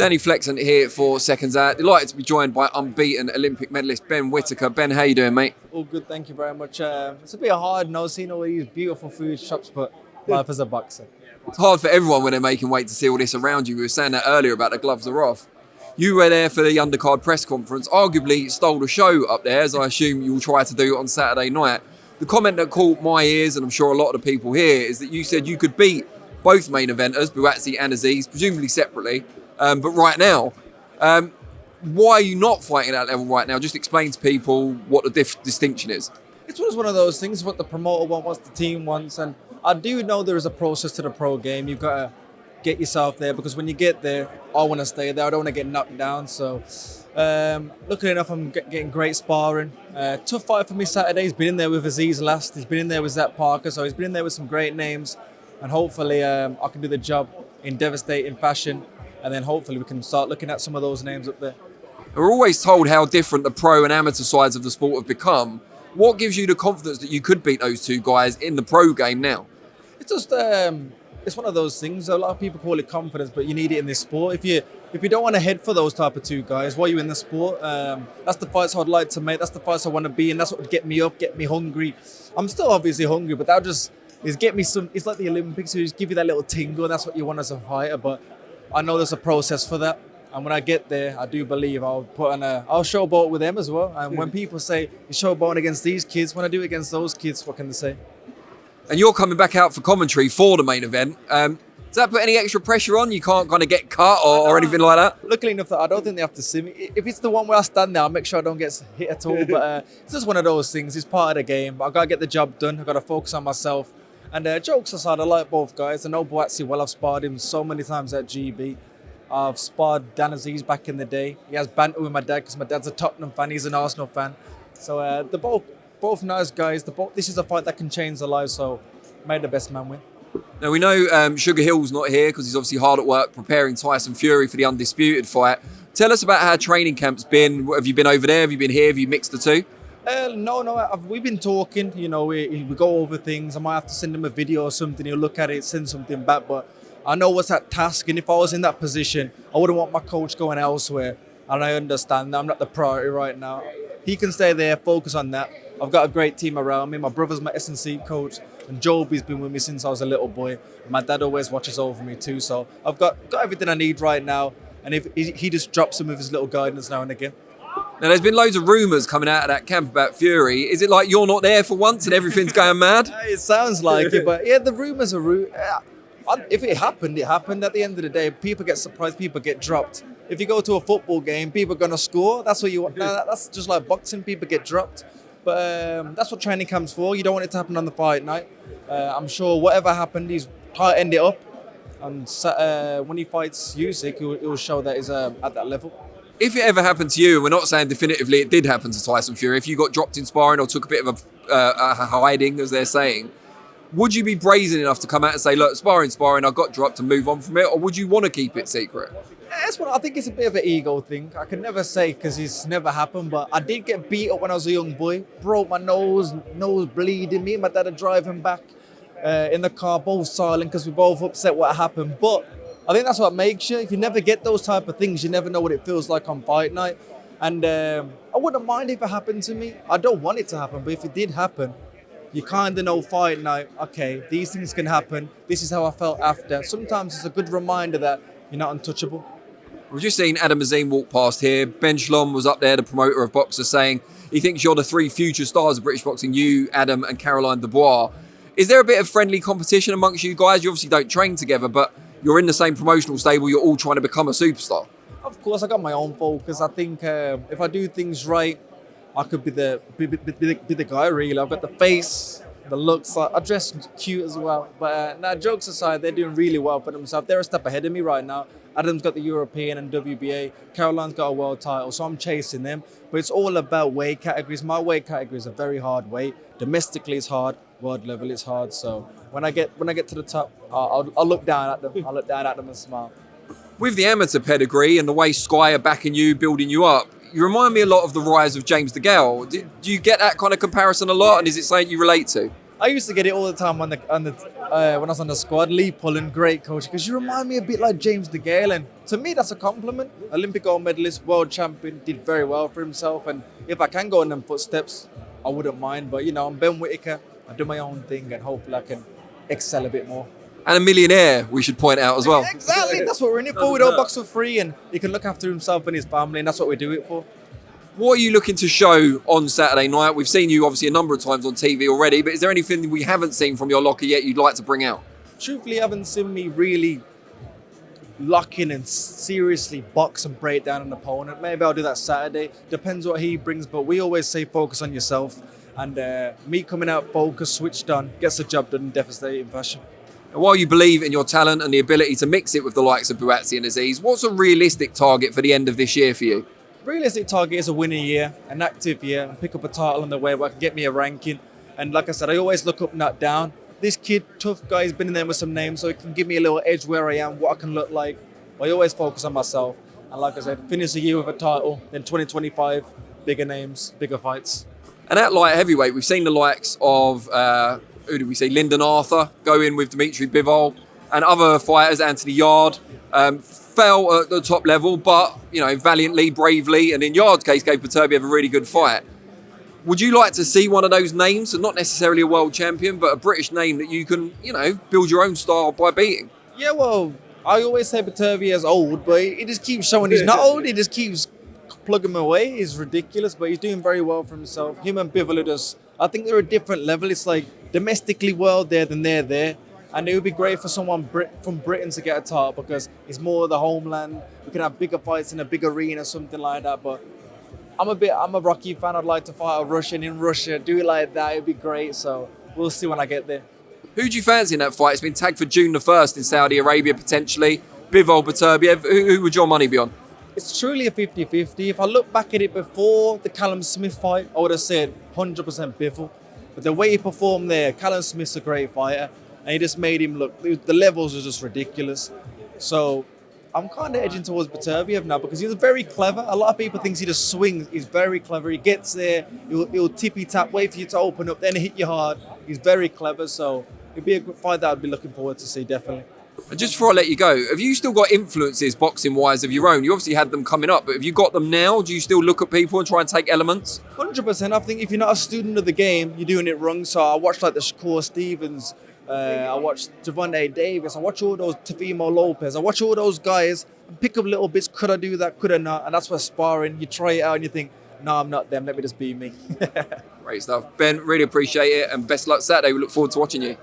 Danny Flexant here for Seconds Out. Delighted to be joined by unbeaten Olympic medalist Ben Whittaker. Ben, how you doing, mate? All good, thank you very much. It's a bit hard now seeing all these beautiful food shops, but life as a boxer. It's hard for everyone when they're making weight to see all this around you. We were saying that earlier about the gloves are off. You were there for the undercard press conference, arguably stole the show up there, as I assume you will try to do on Saturday night. The comment that caught my ears, and I'm sure a lot of the people here, is that you said you could beat both main eventers, Buatsi and Azeez, presumably separately. But right now, why are you not fighting at that level right now? Just explain to people what the distinction is. It's always one of those things, what the promoter wants, what the team wants, and I do know there is a process to the pro game. You've got to get yourself there, because when you get there, I want to stay there. I don't want to get knocked down. So, luckily enough, I'm getting great sparring. Tough fight for me Saturday. He's been in there with Azeez last. He's been in there with Zach Parker. So he's been in there with some great names. And hopefully I can do the job in devastating fashion. And then hopefully we can start looking at some of those names up there. We're always told how different the pro and amateur sides of the sport have become. What gives you the confidence that you could beat those two guys in the pro game now? It's just it's one of those things. A lot of people call it confidence, but you need it in this sport. If you don't want to head for those type of two guys, while you're in the sport, that's the fights I'd like to make. That's the fights I want to be in. That's what would get me up, get me hungry. I'm still obviously hungry, but that just is get me some. It's like the Olympics, who just give you that little tingle, and that's what you want as a fighter. But I know there's a process for that, and when I get there, I do believe I'll showboat with them as well. And when people say you showboating against these kids, when I do it against those kids, what can they say? And you're coming back out for commentary for the main event. Does that put any extra pressure on? You can't kind of get cut or anything like that? Luckily enough, I don't think they have to see me. If it's the one where I stand there, I'll make sure I don't get hit at all. But it's just one of those things. It's part of the game. I've got to get the job done. I've got to focus on myself. And jokes aside, I like both guys. I know Buatsi well. I've sparred him so many times at GB. I've sparred Dan Azeez back in the day. He has banter with my dad because my dad's a Tottenham fan. He's an Arsenal fan. So they're both nice guys. This is a fight that can change their lives. So may the best man win. Now we know Sugar Hill's not here because he's obviously hard at work preparing Tyson Fury for the undisputed fight. Tell us about how training camp's been. Have you been over there? Have you been here? Have you mixed the two? No. We've been talking. You know, we go over things. I might have to send him a video or something. He'll look at it, send something back. But I know what's that task. And if I was in that position, I wouldn't want my coach going elsewhere. And I understand that I'm not the priority right now. He can stay there, focus on that. I've got a great team around me. My brother's my S&C coach. And Joby's been with me since I was a little boy. My dad always watches over me too. So I've got everything I need right now. And if he just drops some of his little guidance now and again. Now, there's been loads of rumours coming out of that camp about Fury. Is it like you're not there for once and everything's going mad? It sounds like it, but yeah, the rumours are if it happened, it happened. At the end of the day, people get surprised, people get dropped. If you go to a football game, people are going to score. That's what you want. That's just like boxing, people get dropped. But that's what training camp's for. You don't want it to happen on the fight night. I'm sure whatever happened, he's tightened it up. And when he fights Usyk, he'll show that he's at that level. If it ever happened to you, and we're not saying definitively it did happen to Tyson Fury, if you got dropped in sparring or took a bit of a hiding, as they're saying, would you be brazen enough to come out and say, look, sparring, I got dropped and move on from it? Or would you want to keep it secret? That's what I think. It's a bit of an ego thing. I can never say because it's never happened, but I did get beat up when I was a young boy. Broke my nose bleeding. Me and my dad are driving back in the car, both silent because we both upset what happened. But I think that's what makes you. If you never get those type of things, you never know what it feels like on fight night. And I wouldn't mind if it happened to me. I don't want it to happen, but if it did happen, you kind of know fight night, okay, these things can happen. This is how I felt after. Sometimes it's a good reminder that you're not untouchable. We've just seen Adam Azeez walk past here. Ben Shlom was up there, the promoter of boxers, saying he thinks you're the three future stars of British boxing, you, Adam and Caroline Dubois. Is there a bit of friendly competition amongst you guys? You obviously don't train together, but you're in the same promotional stable. You're all trying to become a superstar. Of course, I got my own focus. I think if I do things right, I could be the guy, really. I've got the face, the looks. I dress cute as well. But jokes aside, they're doing really well for themselves. They're a step ahead of me right now. Adam's got the European and WBA. Caroline's got a world title, so I'm chasing them. But it's all about weight categories. My weight category is a very hard weight. Domestically, it's hard. World level, it's hard. So when I get to the top, I'll look down at them. I'll look down at them and smile. With the amateur pedigree and the way Sky are backing you, building you up, you remind me a lot of the rise of James DeGale. Do you get that kind of comparison a lot, and is it something you relate to? I used to get it all the time when I was on the squad. Lee Pullen, great coach, because you remind me a bit like James DeGale, and to me that's a compliment. Olympic gold medalist, world champion, did very well for himself, and if I can go in them footsteps, I wouldn't mind. But you know, I'm Ben Whittaker. I do my own thing, and hopefully I can excel a bit more. And a millionaire, we should point out as well. Exactly, that's what we're in it for. We don't box for free, and he can look after himself and his family, and that's what we do it for. What are you looking to show on Saturday night? We've seen you obviously a number of times on TV already, but is there anything we haven't seen from your locker yet you'd like to bring out? Truthfully, I haven't seen me really lock in and seriously box and break down an opponent. Maybe I'll do that Saturday. Depends what he brings, but we always say focus on yourself. And me coming out focused, switched on, gets the job done in devastating fashion. And while you believe in your talent and the ability to mix it with the likes of Buatsi and Azeez, what's a realistic target for the end of this year for you? Realistic target is a winning year, an active year, and pick up a title on the way where I can get me a ranking. And like I said, I always look up, not down. This kid, tough guy, has been in there with some names, so it can give me a little edge where I am, what I can look like. But I always focus on myself. And like I said, finish the year with a title, then 2025, bigger names, bigger fights. And at light heavyweight, we've seen the likes of, who did we see, Lyndon Arthur go in with Dimitri Bivol, and other fighters, Anthony Yard, fell at the top level, but, you know, valiantly, bravely, and in Yard's case, gave Beterbiev a really good fight. Would you like to see one of those names, so not necessarily a world champion, but a British name that you can, you know, build your own style by beating? Yeah, well, I always say Beterbiev is old, but he just keeps showing he's not old. He just keeps plugging him away. He's ridiculous, but he's doing very well for himself. Him and Bivol are just, I think they're a different level. It's like domestically well there than they're there. And it would be great for someone from Britain to get a title because it's more the homeland. We can have bigger fights in a big arena, something like that. But I'm a Rocky fan. I'd like to fight a Russian in Russia. Do it like that. It'd be great. So we'll see when I get there. Who do you fancy in that fight? It's been tagged for June the 1st in Saudi Arabia, potentially. Bivol, Beterbiev. Who would your money be on? It's truly a 50-50. If I look back at it before the Callum Smith fight, I would have said 100% Bivol. But the way he performed there, Callum Smith's a great fighter. And he just made him look, the levels are just ridiculous. So I'm kind of edging towards Beterbiev now because he's very clever. A lot of people think he just swings. He's very clever. He gets there, he'll tippy-tap, wait for you to open up, then hit you hard. He's very clever. So it'd be a good fight that I'd be looking forward to see, definitely. And just before I let you go, have you still got influences boxing-wise of your own? You obviously had them coming up, but have you got them now? Do you still look at people and try and take elements? 100%. I think if you're not a student of the game, you're doing it wrong. So I watched like the Shakur Stevens, I watched Javante Davis, I watch all those Tefimo Lopez, I watch all those guys and pick up little bits. Could I do that? Could I not? And that's where sparring, you try it out and you think, no, I'm not them. Let me just be me. Great stuff. Ben, really appreciate it and best luck Saturday. We look forward to watching you.